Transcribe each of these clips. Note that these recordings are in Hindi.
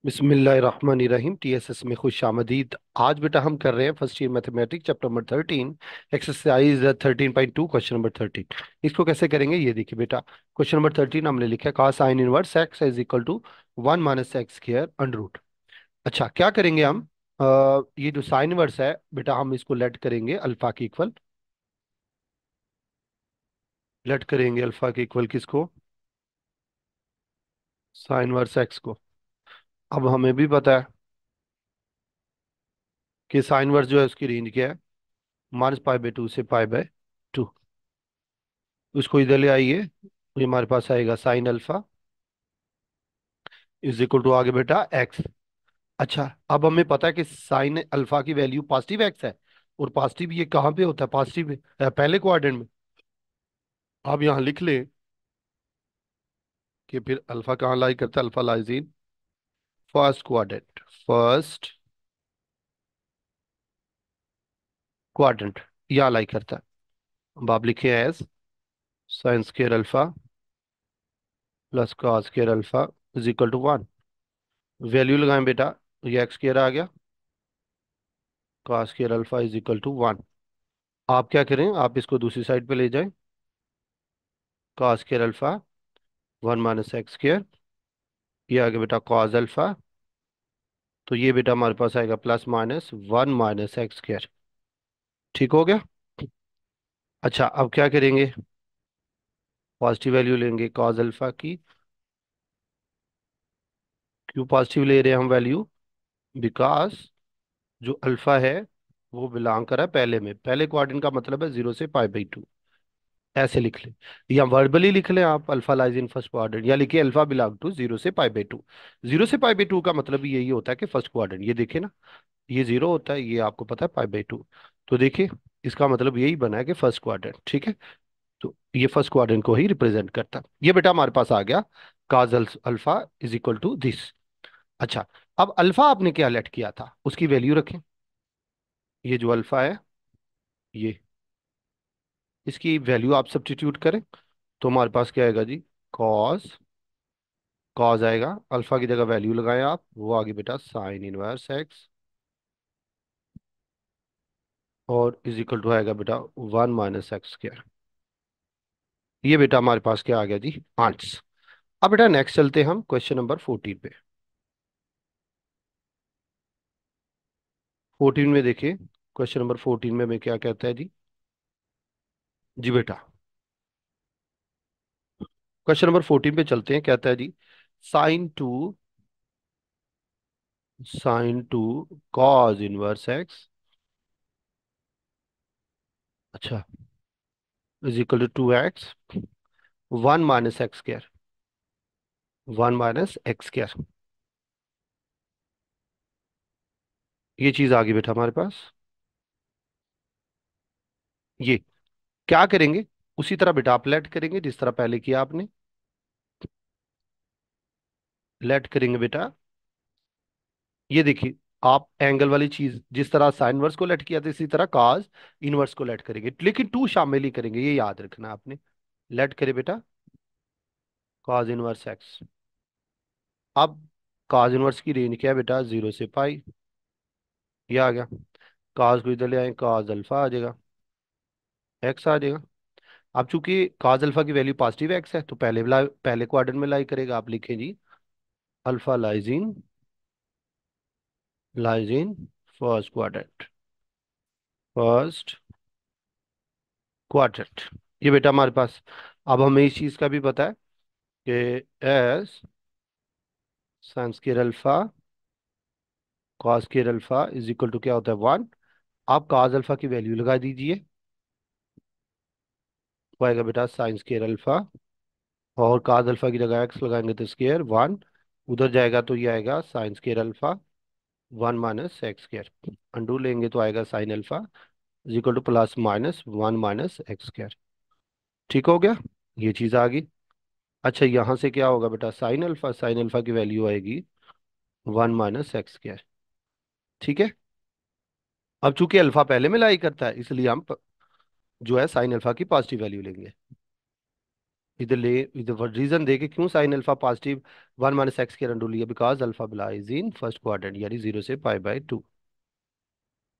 बिस्मिल्लाहिर्रहमानिर्रहीम। टीएसएस में खुश आमदीद। आज बेटा हम कर रहे हैं first year mathematics chapter number 13, exercise 13.2, question number 13। इसको कैसे करेंगे ये देखिए बेटा। क्वेश्चन नंबर 13 हमने लिखा है cos sine inverse x is equal to 1 - x² under root. अच्छा क्या करेंगे हम। ये जो साइन इनवर्स है बेटा हम इसको लेट करेंगे अल्फा के इक्वल। लेट करेंगे अल्फा के इक्वल किसको? साइन इनवर्स एक्स को। अब हमें भी पता है कि साइन इनवर्स जो है उसकी रेंज क्या है, -π/2 से π/2। उसको इधर ले आइए तो ये हमारे पास आएगा sine alpha is equal to आगे बेटा एक्स। अच्छा अब हमें पता है कि साइन अल्फा की वैल्यू पॉजिटिव एक्स है, और पॉजिटिव ये कहाँ पे होता है? पॉजिटिव पहले क्वाड्रेंट में। आप यहाँ लिख लें कि फिर अल्फा कहाँ लाई करता है? Alpha lies in first quadrant. First quadrant यहाँ लाई करता है। अब आप लिखे as sine square alpha plus cos square alpha is equal to 1। Value लगाएं बेटा, ये एक्स स्क्वायर आ गया, cos square alpha is equal to 1। आप क्या करें, आप इसको दूसरी साइड पे ले जाएं। कॉस स्क्वायर अल्फा 1 - x², ये आ गया बेटा कॉस अल्फा। तो ये बेटा हमारे पास आएगा +-1 - x²। ठीक हो गया। अच्छा अब क्या करेंगे, पॉजिटिव वैल्यू लेंगे कॉस अल्फा की। क्यों पॉजिटिव ले रहे हैं हम वैल्यू? बिकॉज जो अल्फा है वो बिलोंग कर रहा है पहले में। पहले क्वाड्रेंट का मतलब है 0 से π/2। ऐसे लिख लें, या वर्बली लिख लें आप, alpha lies in first quadrant, या लिखिए अल्फा बिलोंग टू 0 से π/2। 0 से π/2 का मतलब यही होता है कि फर्स्ट क्वाड्रेंट, ये देखिए ना, ये 0 होता है, ये आपको पता है π/2। तो देखिए इसका मतलब यही बना है कि फर्स्ट क्वाड्रेंट। ठीक है, तो ये फर्स्ट क्वाड्रेंट को ही रिप्रेजेंट करता है। ये बेटा हमारे पास आ गया cos alpha is equal to this. अच्छा अब अल्फा आपने क्या लेट किया था उसकी वैल्यू रखें। ये जो अल्फा है ये, इसकी वैल्यू आप सब्स्टिट्यूट करें तो हमारे पास क्या आएगा जी? कॉस। कॉस आएगा, अल्फा की जगह वैल्यू लगाएं आप, वो आगे बेटा साइन इनवर्स एक्स, और इज इक्वल टू आएगा बेटा 1 - x²। ये बेटा हमारे पास क्या आ गया जी? आंट्स। अब बेटा नेक्स्ट चलते हैं हम क्वेश्चन नंबर 14 पे। 14 में देखिए, क्वेश्चन नंबर 14 में क्या कहता है जी? जी बेटा क्वेश्चन नंबर 14 पे चलते हैं, कहता है जी sine two cos inverse x, अच्छा, is equal to 2x 1 - x²। 1 - x², ये चीज आ गई बेटा हमारे पास। ये क्या करेंगे, उसी तरह बेटा आप लेट करेंगे जिस तरह पहले किया आपने। लेट करेंगे बेटा, ये देखिए, आप एंगल वाली चीज जिस तरह साइन इनवर्स को लेट किया था इसी तरह cos इनवर्स को लेट करेंगे, लेकिन टू शामिल ही करेंगे, ये याद रखना आपने। लेट करे बेटा cos इनवर्स एक्स। अब cos इनवर्स की रेंज क्या है बेटा? 0 से π। ये आ गया, cos को इधर ले आए, cos अल्फा आ जाएगा, एक्स आ जाएगा। अब चूंकि cos अल्फा की वैल्यू पॉजिटिव एक्स है तो पहले क्वाड्रेंट में लाई करेगा। आप लिखें जी alpha lies in first quadrant. First quadrant, ये बेटा हमारे पास। अब हमें इस चीज का भी पता है कि as sine square alpha cos square alpha is equal to क्या होता है? 1। आप cos अल्फा की वैल्यू लगा दीजिए, वो आएगा बेटा साइन स्क्वायर अल्फा, और cos अल्फा की जगह एक्स लगाएंगे तो स्क्वायर 1, उधर जाएगा तो ये आएगा sign square alpha 1 - x²। Undo लेंगे तो आएगा sine alpha is equal to +-1 - x²। ठीक हो गया, ये चीज आ गई। अच्छा यहाँ से क्या होगा बेटा? साइन अल्फा की वैल्यू आएगी 1 - x²। ठीक है, अब चूंकि अल्फा पहले में लाई करता है इसलिए हम जो है साइन अल्फा की पॉजिटिव वैल्यू लेंगे। इधर ले, इधर रीजन दे के क्यों साइन अल्फा पॉजिटिव 1 - x के अंडर लिया, because alpha belies in first quadrant यानी 0 से π/2।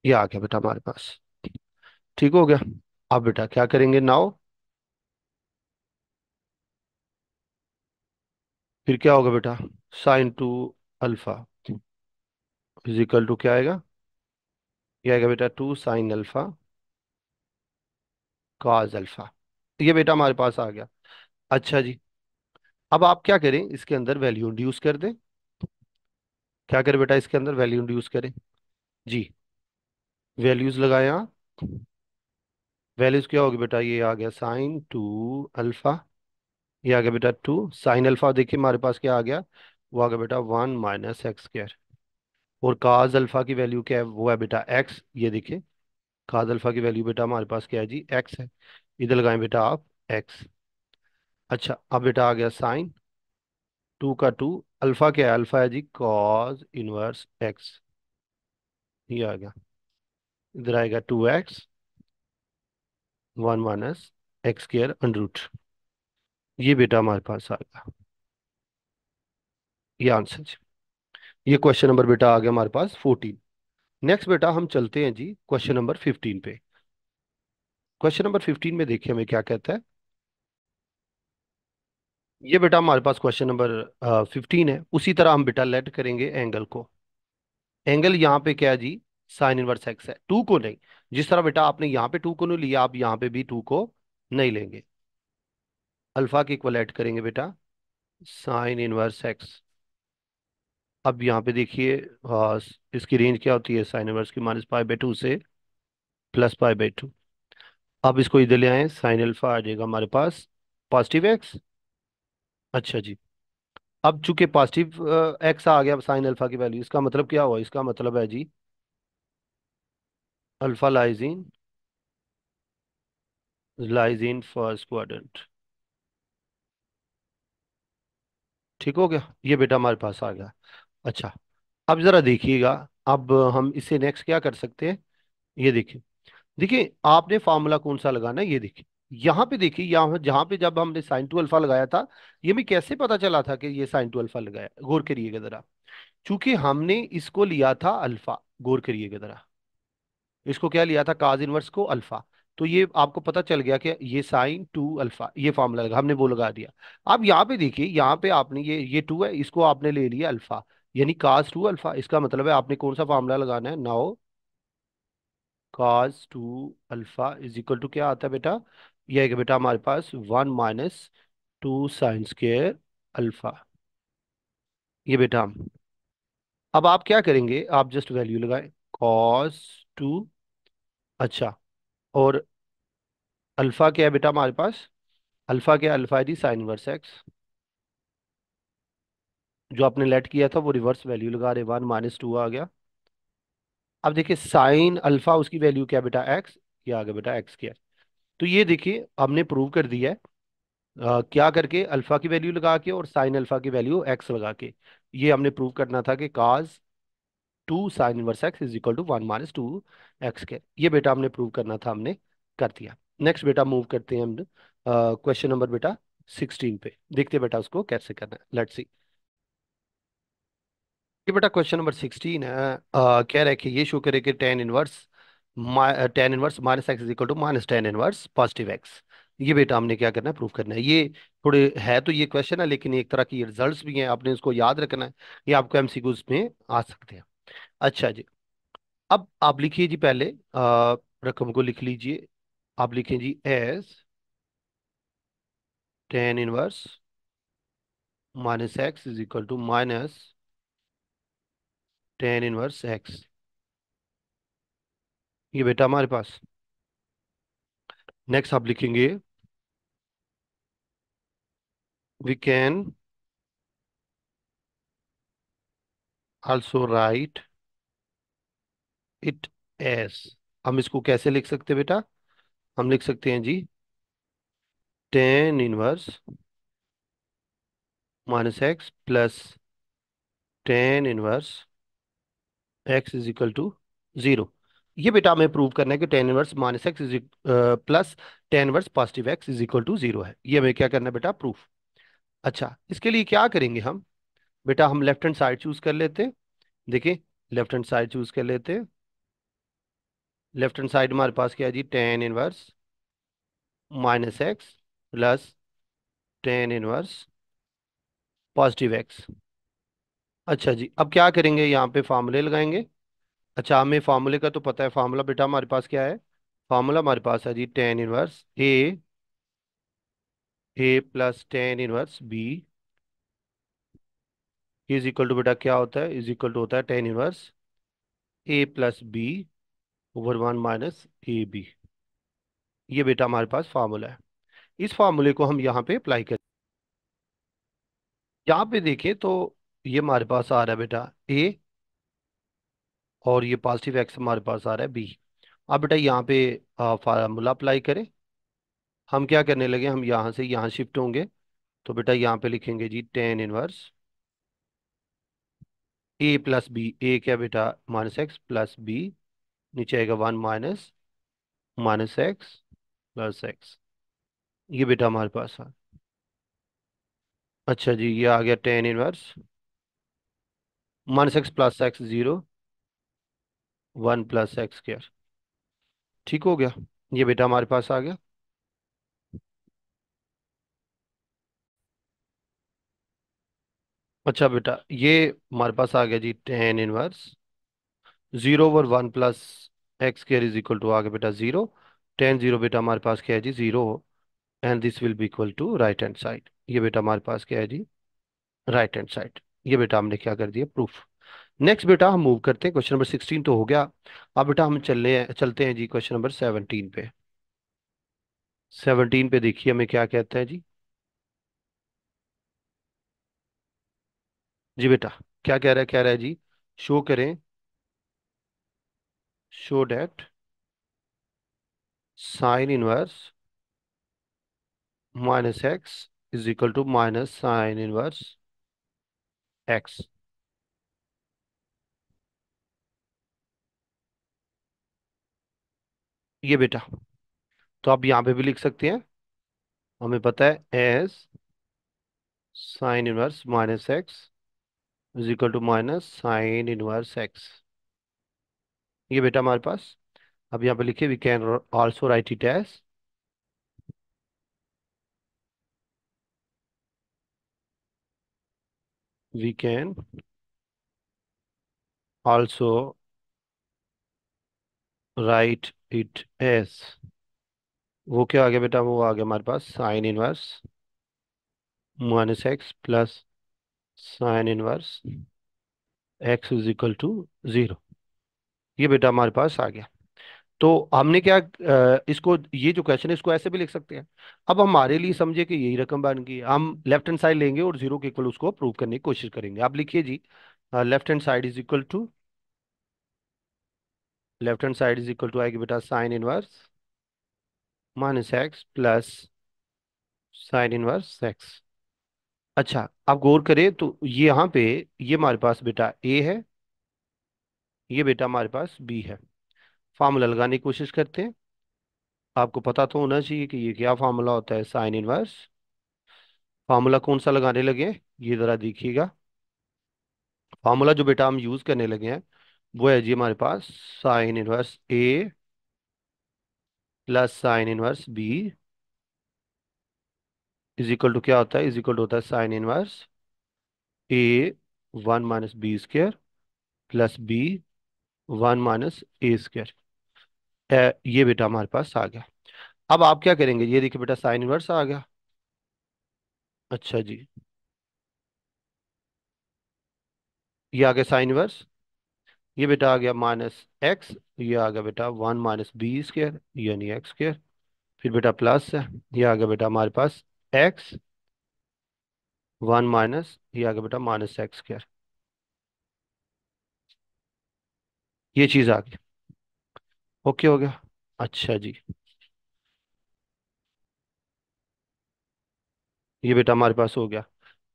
ये आ गया बेटा हमारे पास। ठीक हो गया। अब बेटा क्या करेंगे नाउ, फिर क्या होगा बेटा, sin 2 alpha is equal to क्या आएगा, ये आएगा बेटा 2 sin अल्फा cos अल्फा। ये बेटा हमारे पास आ गया। अच्छा जी, अब आप क्या करें, इसके अंदर वैल्यू इंड्यूस कर दें। क्या करें बेटा, इसके अंदर वैल्यू इंड्यूस करें। जी, वैल्यूज लगाए आप। वैल्यूज क्या होगी बेटा, ये आ गया sin 2 अल्फा, ये आ गया बेटा 2 sin अल्फा, देखिए हमारे पास क्या आ गया, वो आ गया बेटा 1 - x²। और काज अल्फा की वैल्यू क्या है, वो है बेटा एक्स, ये देखिए काज अल्फा की वैल्यू बेटा हमारे पास क्या है जी, एक्स है। इधर लगाएं बेटा आप एक्स। अच्छा, अब बेटा आ गया sin 2 का 2, अल्फा क्या है, अल्फा है जी cos 1 एक्स, ये आ गया। इधर आएगा 2x 1 - x² अंडर रूट। ये बेटा हमारे पास आ गया, ये आंसर जी। ये क्वेश्चन नंबर बेटा आ गया हमारे पास 14। नेक्स्ट बेटा हम चलते हैं जी क्वेश्चन नंबर 15 पे। क्वेश्चन नंबर 15 में देखिए हमें क्या कहता है। ये बेटा हमारे पास क्वेश्चन नंबर 15 है, उसी तरह हम बेटा लेट करेंगे एंगल को। एंगल यहाँ पे क्या है जी, sin 1 x है, टू को नहीं। जिस तरह बेटा आपने यहाँ पे टू को नहीं लिया, आप यहाँ पे भी टू को नहीं लेंगे। अल्फा की इक्वल ऐड करेंगे बेटा sin 1 x। अब यहाँ पे देखिए इसकी रेंज क्या होती है साइन इनवर्स की, -π/2 से +π/2। अब इसको इधर ले आए, साइन अल्फा आ जाएगा हमारे पास पॉजिटिव एक्स। अच्छा जी, अब चूंकि पॉजिटिव एक्स आ गया साइन अल्फा की वैल्यू, इसका मतलब क्या हुआ, इसका मतलब है जी alpha lies in first quadrant. ठीक हो गया, ये बेटा हमारे पास आ गया। अच्छा, अब जरा देखिएगा, अब हम इससे नेक्स्ट क्या कर सकते हैं। ये देखिए, देखिए आपने फार्मूला कौन सा लगाना है, ये देखिए यहाँ पे देखिए, यहाँ जहाँ पे जब हमने sin 2 अल्फा लगाया था, ये हमें कैसे पता चला था कि ये sin 2 अल्फा लगाया, गौर करिएगा जरा। चूंकि हमने इसको लिया था अल्फा, गौर करिएगा जरा, इसको क्या लिया था काज इनवर्स को अल्फा। तो ये आपको पता चल गया कि ये sin 2 अल्फा, ये फार्मूला लगा, हमने वो लगा दिया। अब यहाँ पे देखिए, यहाँ पे आपने ये टू है, इसको आपने ले लिया अल्फा, यानी cos 2 अल्फा। इसका मतलब है आपने कौन सा फार्मूला लगाना है now, cos 2 alpha is equal to क्या आता है बेटा, ये है कि बेटा हमारे पास 1 - 2 sin² अल्फा। ये बेटा हम, अब आप क्या करेंगे, आप जस्ट वैल्यू लगाएं cos 2। अच्छा, और अल्फा क्या है बेटा हमारे पास, अल्फा क्या है, अल्फा है जी sin 1 एक्स। जो आपने लेट किया था वो रिवर्स वैल्यू लगा रहे, 1 - 2 आ गया। अब देखिए साइन अल्फा उसकी वैल्यू क्या है बेटा एक्स, ये आ गया बेटा x²। तो ये देखिए हमने प्रूव कर दिया है, क्या करके, अल्फा की वैल्यू लगा के और साइन अल्फा की वैल्यू एक्स लगा के। ये हमने प्रूव करना था कि cos 2 sin 1 X is equal to 1 - 2 X के। ये बेटा हमने प्रूव करना था, हमने कर दिया। नेक्स्ट बेटा मूव करते हैं हम क्वेश्चन नंबर बेटा 16 पे, देखते हैं बेटा उसको कैसे करना है, लेट्स सी। ये बेटा क्वेश्चन नंबर 16 है, कह रहा है कि ये शो करे कि tan inverse -x is equal to -tan 1 positive X. ये बेटा हमने क्या करना है, प्रूफ करना है। ये थोड़े है तो ये क्वेश्चन है, लेकिन एक तरह की रिजल्ट्स भी हैं, आपने इसको याद रखना है। ये आपको एमसीक्यूज में आ सकते हैं। अच्छा जी, अब आप लिखिए जी पहले रकम को लिख लीजिए। आप लिखें जी as tan 1 -x is equal to -tan 1 X. ये बेटा हमारे पास, नेक्स्ट आप लिखेंगे we can also write it as. हम इसको कैसे लिख सकते हैं बेटा, हम लिख सकते हैं जी tan 1 - x plus tan 1 x is equal to 0। ये बेटा हमें प्रूव करना है कि tan inverse minus x is plus tan inverse positive X is equal to zero है। ये हमें क्या करना है बेटा, प्रूफ। अच्छा, इसके लिए क्या करेंगे हम, बेटा हम लेफ्ट हैंड साइड चूज कर लेते हैं। देखिए, लेफ्ट हैंड साइड चूज कर लेते हैं। लेफ्ट हैंड साइड हमारे पास क्या है जी, tan inverse minus x plus tan inverse positive x. अच्छा जी, अब क्या करेंगे, यहाँ पे फार्मूले लगाएंगे। अच्छा, हमें फार्मूले का तो पता है, फार्मूला बेटा हमारे पास क्या है, फार्मूला हमारे पास है जी tan inverse A plus tan inverse B is equal to बेटा क्या होता है, इज इक्वल टू होता है tan inverse A plus B over one minus A B. ये बेटा हमारे पास फार्मूला है। इस फार्मूले को हम यहाँ पे अप्लाई करें। यहाँ पे देखें तो ये हमारे पास आ रहा है बेटा ए, और ये पॉजिटिव एक्स हमारे पास आ रहा है बी। अब बेटा यहाँ पे फार्मूला अप्लाई करें। हम क्या करने लगे, हम यहाँ से यहाँ शिफ्ट होंगे। तो बेटा यहाँ पे लिखेंगे जी tan inverse A plus B, ए क्या बेटा माइनस एक्स प्लस बी, नीचे आएगा one minus minus x plus x. ये बेटा हमारे पास है। अच्छा जी, ये आ गया ten inverse minus x plus x zero, one plus x square. ठीक हो गया, ये बेटा हमारे पास आ गया। अच्छा बेटा, ये हमारे पास आ गया जी tan inverse zero over one plus x square is equal to आ गया बेटा जीरो। टेन जीरो बेटा हमारे पास क्या है जी, zero. And this will be equal to right hand side. ये बेटा हमारे पास क्या है जी, राइट हैंड साइड। ये बेटा हमने क्या कर दिया, प्रूफ। नेक्स्ट बेटा हम मूव करते हैं, क्वेश्चन नंबर 16 तो हो गया। अब बेटा हम चलते हैं जी क्वेश्चन नंबर 17 पे। 17 पे देखिए हमें क्या कहता है जी। जी बेटा, क्या कह रहा है, कह रहा है जी शो करें, show that sine inverse minus x is equal to minus sine inverse x. ये बेटा, तो आप यहाँ पे भी लिख सकते हैं, हमें पता है as sine inverse minus x is equal to minus sine inverse x. ये बेटा हमारे पास, अब यहाँ पे लिखिए we can also write it as, we can also write it as, वो क्या आ गया बेटा, वो आ गया हमारे पास sine inverse minus x plus sine inverse x is equal to zero. ये बेटा हमारे पास आ गया। तो हमने क्या इसको, ये जो क्वेश्चन है इसको ऐसे भी लिख सकते हैं। अब हमारे लिए समझे कि यही रकम बन गई, हम लेफ्ट हैंड साइड लेंगे और जीरो के इक्वल उसको प्रूव करने की कोशिश करेंगे। आप लिखिए जी, left hand side is equal to, left hand side is equal to आएगी बेटा sine inverse minus x plus sine inverse x. अच्छा, आप गौर करें तो ये यहाँ पे, ये हमारे पास बेटा ए है, ये बेटा हमारे पास बी है। फार्मूला लगाने की कोशिश करते हैं। आपको पता तो होना चाहिए कि ये क्या फार्मूला होता है, साइन इनवर्स। फार्मूला कौन सा लगाने लगे हैं, ये जरा देखिएगा। फार्मूला जो बेटा हम यूज करने लगे हैं वो है जी हमारे पास sine inverse A plus sine inverse B is equal to क्या होता है, इज इक्वल टू होता है sine inverse A one minus B square plus B one minus A square. ये बेटा हमारे पास आ गया। अब आप क्या करेंगे, ये देखिए बेटा साइन इनवर्स आ गया। अच्छा जी, ये आ गया साइन इनवर्स, ये बेटा आ गया माइनस एक्स, ये आ गया बेटा वन माइनस बी स्क्वायर यानी एक्स स्क्वायर। फिर बेटा प्लस है, ये आ गया बेटा हमारे पास एक्स वन माइनस, ये आ गया बेटा माइनस एक्स स्क्वायर। ये चीज आ गई, ओके हो गया। अच्छा जी, ये बेटा हमारे पास हो गया।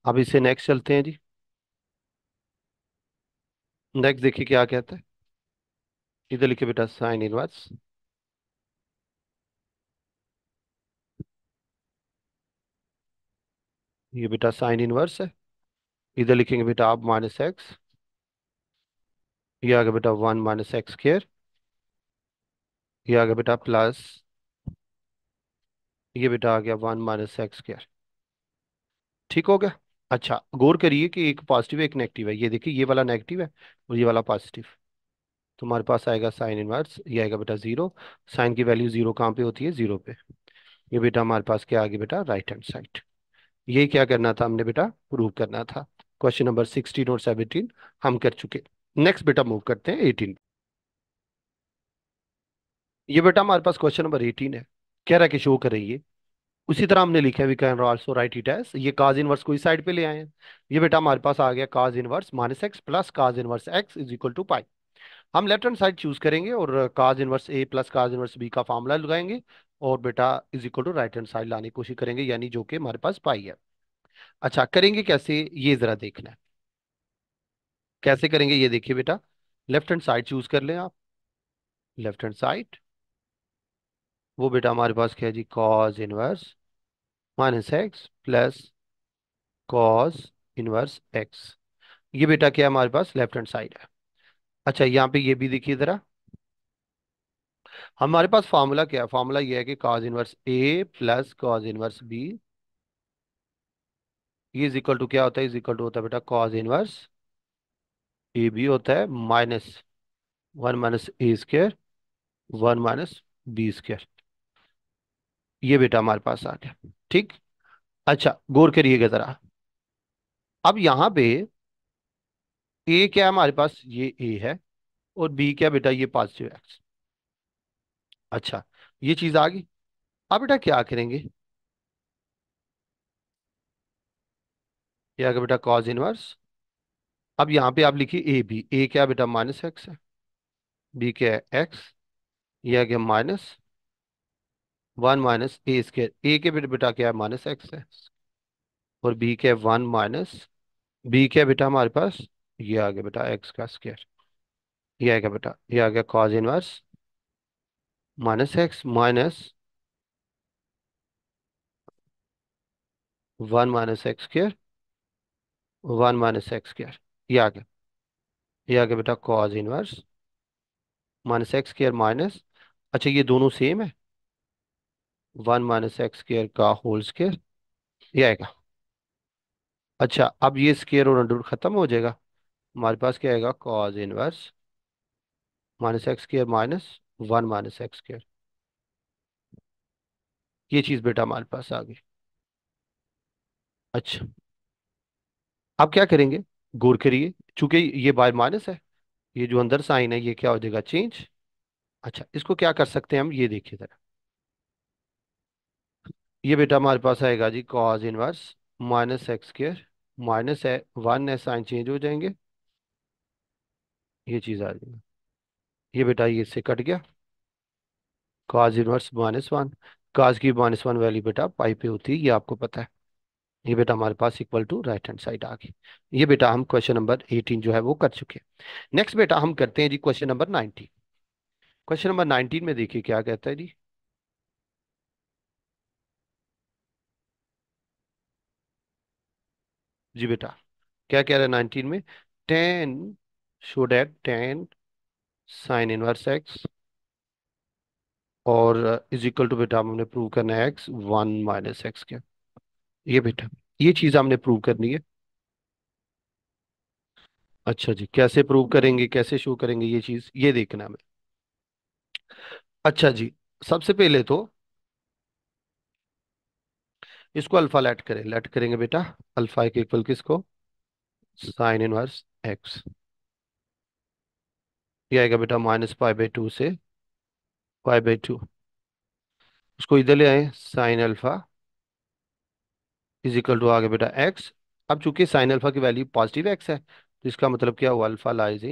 अब इससे नेक्स्ट चलते हैं जी। नेक्स्ट देखिए क्या कहता है। इधर लिखे बेटा साइन इनवर्स, ये बेटा साइन इनवर्स है। इधर लिखेंगे बेटा आप -x, ये आ गया बेटा 1 - x², ये आ गया बेटा प्लस, ये बेटा आ गया 1 - x²। ठीक हो गया। अच्छा गौर करिए कि एक पॉजिटिव है एक नेगेटिव है, ये देखिए ये वाला नेगेटिव है और ये वाला पॉजिटिव। तुम्हारे पास आएगा साइन इनवर्स, ये आएगा बेटा 0। साइन की वैल्यू 0 कहाँ पे होती है, 0 पे। ये बेटा हमारे पास क्या आ गया बेटा, राइट हैंड साइड। ये क्या करना था हमने बेटा, प्रूव करना था। क्वेश्चन नंबर 16 और 17 हम कर चुके। नेक्स्ट बेटा मूव करते हैं 18। ये बेटा हमारे पास क्वेश्चन नंबर 18 है। कह रहा है कि शो करिए। उसी तरह हमने लिखा है we can also write it as, ये काज इनवर्स को इस साइड पे ले आए हैं। ये बेटा हमारे पास आ गया cos inverse -x plus cos inverse x is equal to pi. हम लेफ्ट हैंड साइड चूज करेंगे और cos inverse a plus cos inverse b का फॉर्मूला लगाएंगे और बेटा is equal to right hand side लाने की कोशिश करेंगे, यानी जो कि हमारे पास पाई है। अच्छा करेंगे कैसे, ये जरा देखना है। कैसे करेंगे ये देखिए बेटा, लेफ्ट हैंड साइड चूज कर लें आप। लेफ्ट हैंड साइड, वो बेटा हमारे पास क्या है जी, cos inverse -x plus cos inverse x। ये बेटा क्या है हमारे पास, लेफ्ट हैंड साइड है। अच्छा यहाँ पे ये भी देखिए जरा, हमारे पास फॉर्मूला क्या है, फॉर्मूला ये है कि cos inverse a plus cos inverse b, ये इज इक्वल टू क्या होता है, इज इक्वल टू होता है बेटा कॉस इनवर्स ए बी होता है -1 - a², 1 - b²। ये बेटा हमारे पास आ गया। ठीक। अच्छा गौर करिएगा जरा, अब यहाँ पे ए क्या है हमारे पास, ये ए है, और बी क्या बेटा, ये पॉजिटिव एक्स। अच्छा ये चीज आ गई। अब बेटा क्या करेंगे, ये आ गया बेटा कॉस इनवर्स। अब यहाँ पे आप लिखिए ए बी, ए क्या बेटा -x है, बी क्या है एक्स, ये आ गया -1 - a²। ए के बेटा क्या है -x है, और बी क्या है 1 माइनस, बी क्या है बेटा हमारे पास, ये आ गया बेटा x²। ये आ गया बेटा, ये आ गया cos inverse -x -1 - x², 1 - x²। ये आ गया, ये आ गया बेटा कॉस इनवर्स -x² माइनस, अच्छा ये दोनों सेम है, 1 - x² का होल स्क्वायर। ये आएगा। अच्छा अब ये स्क्वायर और अंडर खत्म हो जाएगा, हमारे पास क्या आएगा, कॉस इनवर्स -x² -1 - x²। ये चीज बेटा हमारे पास आ गई। अच्छा अब क्या करेंगे, गौर करिए, चूंकि ये बाय माइनस है, ये जो अंदर साइन है ये क्या हो जाएगा, चेंज। अच्छा इसको क्या कर सकते हैं हम, ये देखिए जरा, ये बेटा हमारे पास आएगा जी कॉस इनवर्स -x², माइनस है 1 है, साइन चेंज हो जाएंगे, ये चीज आ जाएगी। ये बेटा ये इससे कट गया, काज इनवर्स -1, काज की -1 वैल्यू बेटा पाई पे होती है, ये आपको पता है। ये बेटा हमारे पास equal to right hand side आ गई। ये बेटा हम क्वेश्चन नंबर 18 जो है वो कर चुके हैं। नेक्स्ट बेटा हम करते हैं जी क्वेश्चन नंबर 19। क्वेश्चन नंबर 19 में देखिए क्या कहता है जी, जी बेटा क्या कह रहा है 19 में, ten show that ten sign inverse x और इज इक्वल टू बेटा हमने प्रूव करना है एक्स 1 - x के। ये बेटा ये चीज हमने प्रूव करनी है। अच्छा जी कैसे प्रूव करेंगे, कैसे शो करेंगे, ये चीज ये देखना है हमें। अच्छा जी सबसे पहले तो इसको अल्फा लेट करें, लेट करेंगे बेटा अल्फा के इक्वल किसको, साइन इनवर्स एक्स। ये आएगा बेटा -π/2 से π/2, उसको इधर ले आए, sine alpha is equal to आ गया बेटा एक्स। अब चूंकि साइन अल्फा की वैल्यू पॉजिटिव एक्स है, तो इसका मतलब क्या हुआ, alpha lies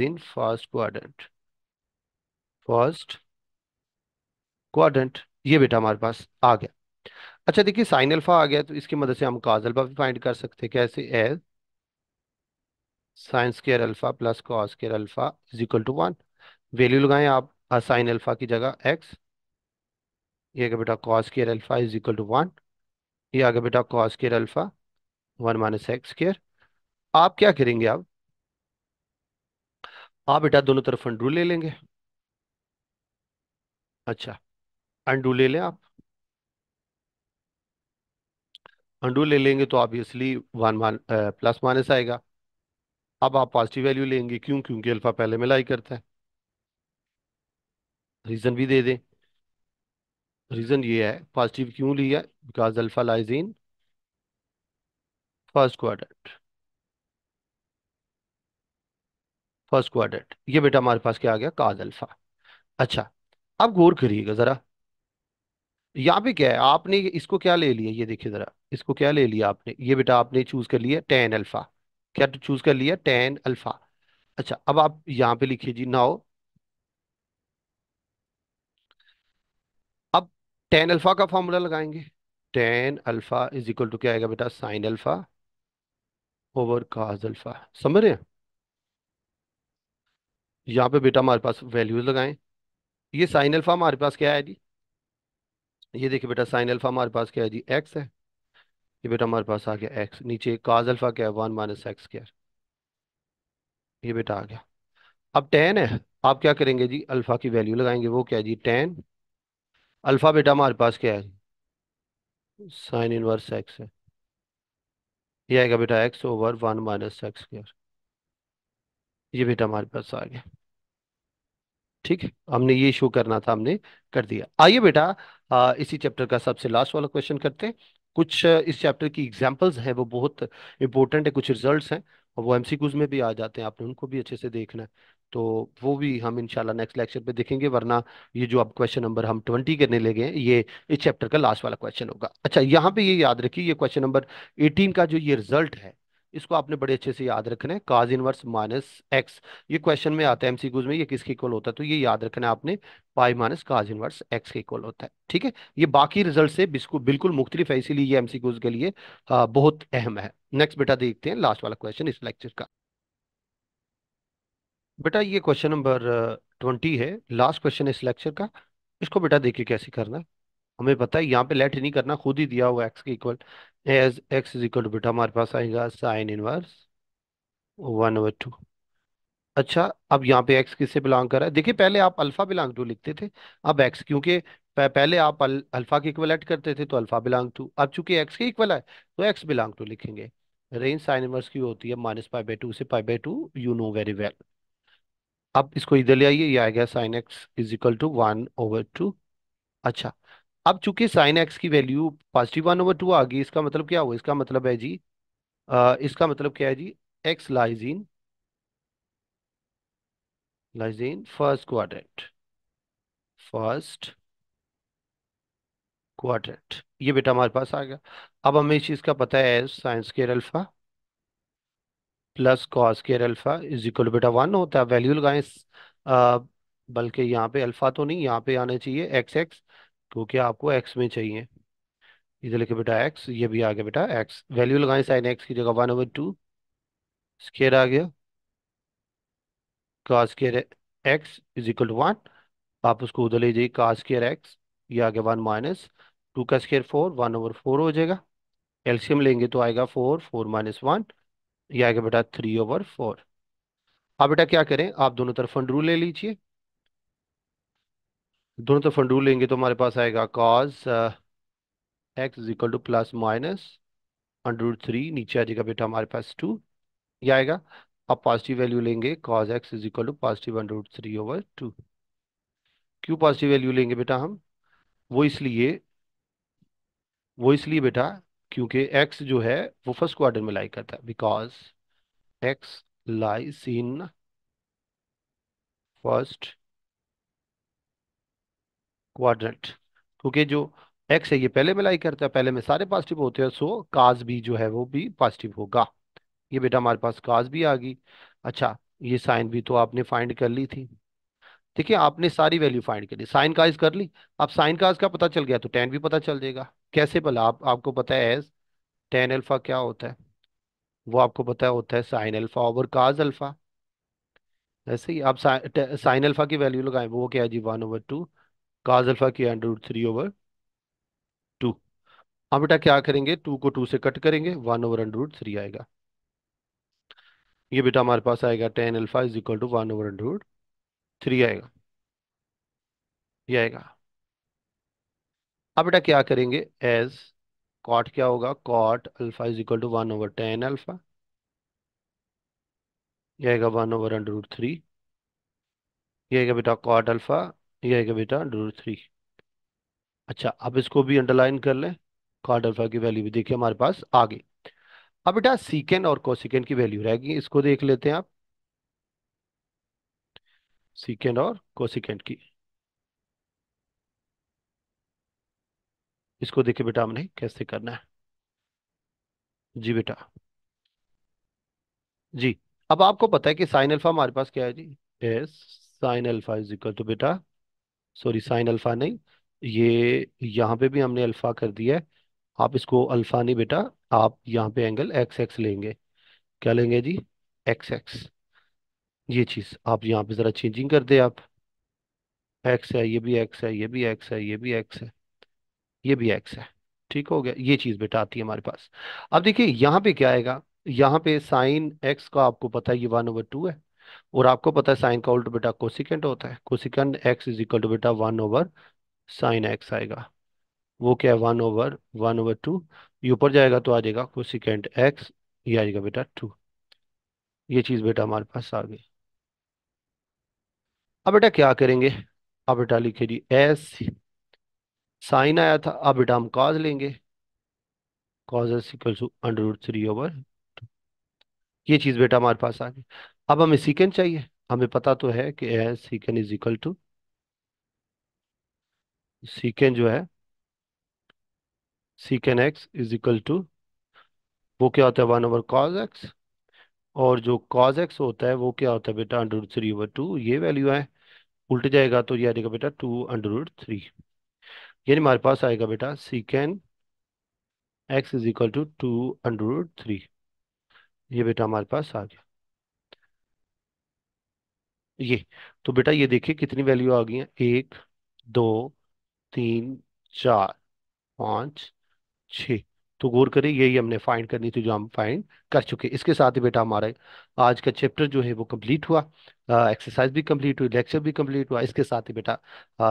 in first quadrant, first quadrant. ये बेटा हमारे पास आ गया। अच्छा देखिए साइन अल्फा आ गया, तो इसकी मदद से हम काज अल्फा भी फाइंड कर सकते हैं, कैसे, as sine square alpha plus cos square alpha is equal to 1। Value लगाएं आप साइन अल्फा की जगह एक्स। ये आ गया बेटा cos square alpha is equal to 1। ये आ गया बेटा cos square alpha 1 - X square. आप क्या करेंगे अब? आप बेटा दोनों तरफ अंडू ले लेंगे। अच्छा, अंडू ले लें आप। अंडू ले लेंगे तो ऑब्वियसली वन प्लस माइनस आएगा। अब आप पॉजिटिव वैल्यू लेंगे, क्यों? क्योंकि अल्फा पहले में लाई करता है। रीजन भी दे दें। रीजन ये है पॉजिटिव क्यों लिया, because alpha lies in first quadrant. First quadrant, ये बेटा हमारे पास क्या आ गया, काज अल्फा। अच्छा, अब गौर करिएगा जरा। यहाँ पे क्या है, आपने इसको क्या ले लिया, ये देखिए जरा, इसको क्या ले लिया आपने, ये बेटा आपने चूज कर लिया टेन अल्फा। क्या चूज कर लिया, टेन अल्फा। अच्छा, अब आप यहाँ पे लिखिए जी नाउ। अब टेन अल्फा का फॉर्मूला लगाएंगे। Tan alpha is equal to क्या आएगा बेटा, sine alpha over cos alpha. समझ रहे हैं? यहाँ पे बेटा हमारे पास वैल्यूज लगाएं। ये साइन अल्फा हमारे पास क्या है जी, ये देखिए बेटा साइन अल्फा हमारे पास क्या है जी, एक्स है। ये बेटा हमारे पास आ गया एक्स, नीचे काज अल्फा क्या है, 1 - एक्स स्क्वायर। ये बेटा आ गया। अब टेन है, आप क्या करेंगे जी, अल्फा की वैल्यू लगाएंगे, वो क्या है जी, टेन अल्फा बेटा हमारे पास क्या है, साइन इनवर्स एक्स है। ये आएगा बेटा एक्स ओवर 1 - एक्स स्क्वायर। ये बेटा हमारे पास आ गया। ठीक है, हमने ये शो करना था, हमने कर दिया। आइए बेटा इसी चैप्टर का सबसे लास्ट वाला क्वेश्चन करते हैं। कुछ इस चैप्टर की एग्जांपल्स हैं, वो बहुत इंपॉर्टेंट है। कुछ रिजल्ट्स हैं और वो एमसीक्यूज में भी आ जाते हैं, आपने उनको भी अच्छे से देखना है। तो वो भी हम इंशाल्लाह नेक्स्ट लेक्चर पे देखेंगे, वरना ये जो अब क्वेश्चन नंबर हम 20 करने लगे हैं, ये इस चैप्टर का लास्ट वाला क्वेश्चन होगा। अच्छा, यहाँ पे ये याद रखिए, ये क्वेश्चन नंबर 18 का जो ये रिजल्ट है, इसको आपने बड़े अच्छे से याद रखना है। काज इनवर्स माइनस एक्स, ये क्वेश्चन में आता है एमसीक्यूज में, ये किसके इक्वल होता है, तो ये याद रखना है आपने, पाई माइनस काज इनवर्स एक्स के इक्वल होता है। ठीक है, ये बाकी रिजल्ट से बिल्कुल बिल्कुल मुख्तलिफ है, इसीलिए ये एमसीक्यूज के लिए बहुत अहम है। नेक्स्ट बेटा देखते हैं लास्ट वाला क्वेश्चन इस लेक्चर का। बेटा ये क्वेश्चन नंबर 20 है, लास्ट क्वेश्चन इस लेक्चर का। इसको बेटा देखिए कैसे करना है। हमें पता है यहाँ पे लेट नहीं करना, खुद ही दिया हुआ एक्स के equal. As X is equal to बेटा हमारे पास आएगा साइन इनवर्स 1/2। अच्छा, अब यहाँ पे एक्स किससे बिलोंग कर रहा है, देखिए पहले आप अल्फा बिलोंग टू लिखते थे, अब एक्स, क्योंकि पहले आप अल्फा के इक्वल ऐड करते थे तो अल्फा बिलोंग टू, अब चूंकि एक्स के इक्वल है तो एक्स बिलोंग टू लिखेंगे। रेंज साइन इनवर्स की होती है -π/2 से π/2, यू नो वेरी वेल। अब इसको इधर ले आइए, ये आ गया sine X is equal to 1/2। अच्छा, अब चूंकि साइन एक्स की वैल्यू पॉजिटिव 1/2 आ गई, इसका मतलब क्या हुआ, इसका मतलब है जी, इसका मतलब क्या है जी, x lies in first quadrant. First quadrant, ये बेटा हमारे पास आ गया। अब हमें इस चीज का पता है, sign square alpha plus cos square alpha is equal बेटा 1 होता है। वैल्यू लगाएं आ, बल्कि यहाँ पे अल्फा तो नहीं, यहाँ पे आना चाहिए एक्स एक्स, क्योंकि आपको एक्स में चाहिए। इधर लिखे बेटा एक्स, ये भी आ गया बेटा एक्स। वैल्यू लगाएं साइन एक्स की जगह 1/2 स्क्वायर आ गया, cos square X is equal to 1। आप उसको उधर ले जाइए, कॉस स्क्वायर एक्स, ये आ गया 1 - 2 का स्क्वायर 4, 1/4 हो जाएगा। एलसीएम लेंगे तो आएगा 4, 4 - 1, ये आएगा बेटा 3/4। अब बेटा क्या करें, आप दोनों तरफ अंडर रूल ले लीजिए। दोनों तरफ अंडर रूल लेंगे तो हमारे पास आएगा cos X is equal to +-√3, नीचे आ जाएगा बेटा हमारे पास 2, ये आएगा। अब पॉजिटिव वैल्यू लेंगे, cos X is equal to +√3/2। क्यों पॉजिटिव वैल्यू लेंगे बेटा हम, वो इसलिए वो इसलिए बेटा क्योंकि एक्स जो है वो फर्स्ट क्वाड्रेंट में लाई करता है, because x lies in first quadrant. क्योंकि जो एक्स है ये पहले में लाई करता है, पहले में सारे पॉजिटिव होते हैं, सो काज भी जो है वो भी पॉजिटिव होगा। ये बेटा हमारे पास काज भी आ गई। अच्छा, ये साइन भी तो आपने फाइंड कर ली थी। देखिए आपने सारी वैल्यू फाइंड कर ली, साइन काज कर ली। अब साइन काज का पता चल गया तो टेन भी पता चल जाएगा। कैसे भला, आपको पता है टेन अल्फा क्या होता है, वो आपको पता है होता है sine alpha over cos alpha. ऐसे ही आप साइन अल्फा की वैल्यू लगाएं, वो क्या है जी, 1/2। काज अल्फा की √3/2। अब बेटा क्या करेंगे, 2 को 2 से कट करेंगे, 1/√3 आएगा। ये बेटा हमारे पास आएगा tan alpha is equal to 1/√3 आएगा। ये आएगा। अब बेटा क्या करेंगे, एज कॉट क्या होगा, cot alpha is equal to 1/10 alpha. ये आएगा 1/√3। ये आएगा बेटा कॉट अल्फा। ये आएगा बेटा √3। अच्छा अब इसको भी अंडरलाइन कर लें, कॉट अल्फा की वैल्यू भी देखिए हमारे पास आ गई। अब बेटा सीकेंड और कोसिकेंड की वैल्यू रहेगी, इसको देख लेते हैं आप, सीकेंड और कोसिकेंड की। इसको देखिए बेटा हमने कैसे करना है। जी बेटा। जी। अब आपको पता है कि साइन अल्फा हमारे पास क्या है जी, as sine alpha is equal to बेटा, सॉरी साइन अल्फा नहीं, ये यहाँ पे भी हमने अल्फा कर दिया है। आप इसको अल्फा नहीं बेटा, आप यहाँ पे एंगल एक्स एक्स लेंगे। क्या लेंगे जी, एक्स एक्स। ये चीज आप यहाँ पे जरा चेंजिंग कर दे आप, एक्स है, ये भी एक्स है, ये भी एक्स है, ये भी एक्स है, ये भी एक्स है। ठीक हो गया, ये चीज बेटा आती है हमारे पास। अब देखिए यहाँ पे क्या आएगा, यहाँ पे साइन एक्स का आपको पता है ये 1/2 है, और आपको पता है साइन का उल्टा बेटा कोसिकेंट होता है, cosecant X is equal to बेटा 1/sin एक्स आएगा। वो क्या है, 1/1/2। ये ऊपर जाएगा तो आ जाएगा कोसिकेंट एक्स, ये आएगा बेटा 2। ये चीज बेटा हमारे पास आ गई। अब बेटा क्या करेंगे, अब बेटा लिखे जी एस, साइन आया था, अब बेटा हम कॉज लेंगे, कॉज एस इक्वल टू √3/, ये चीज बेटा हमारे पास आ गई। अब हमें सीकेंड चाहिए, हमें पता तो है कि as secant is equal to, secant जो है, secant X is equal to, वो क्या होता है 1/cos x, और जो cos x होता है वो क्या होता है बेटा √3/2, ये वैल्यू है। उल्ट जाएगा तो ये आ जाएगा बेटा 2/3। यानी हमारे पास आएगा बेटा secant X is equal to 2/3। ये बेटा हमारे पास आ गया। ये तो बेटा ये देखिए कितनी वैल्यू आ गई है, 1 2 3 4 5 6। तो गौर करें, यही हमने फाइंड करनी थी जो हम फाइंड कर चुके। इसके साथ ही बेटा हमारा आज का चैप्टर जो है वो कंप्लीट हुआ, एक्सरसाइज भी कंप्लीट हुई, लेक्चर भी कंप्लीट हुआ। इसके साथ ही बेटा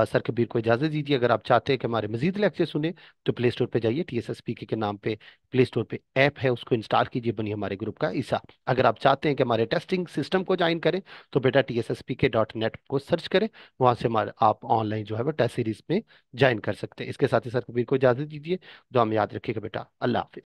सर कबीर को इजाज़त दीजिए। अगर आप चाहते हैं कि हमारे मजीद लेक्चर सुने तो प्ले स्टोर पे जाइए, TSSPK के नाम पे प्ले स्टोर पे ऐप है, उसको इंस्टॉल कीजिए, बनिए हमारे ग्रुप का हिस्सा। अगर आप चाहते हैं कि हमारे टेस्टिंग सिस्टम को ज्वाइन करें तो बेटा TSSPK.net को सर्च करें, वहां से हमारे आप ऑनलाइन जो है वो टेस्ट सीरीज में ज्वाइन कर सकते हैं। इसके साथ ही सर कबीर को इजाज़त दीजिए, दुआ में याद रखिएगा बेटा, अल्लाह हाफिज।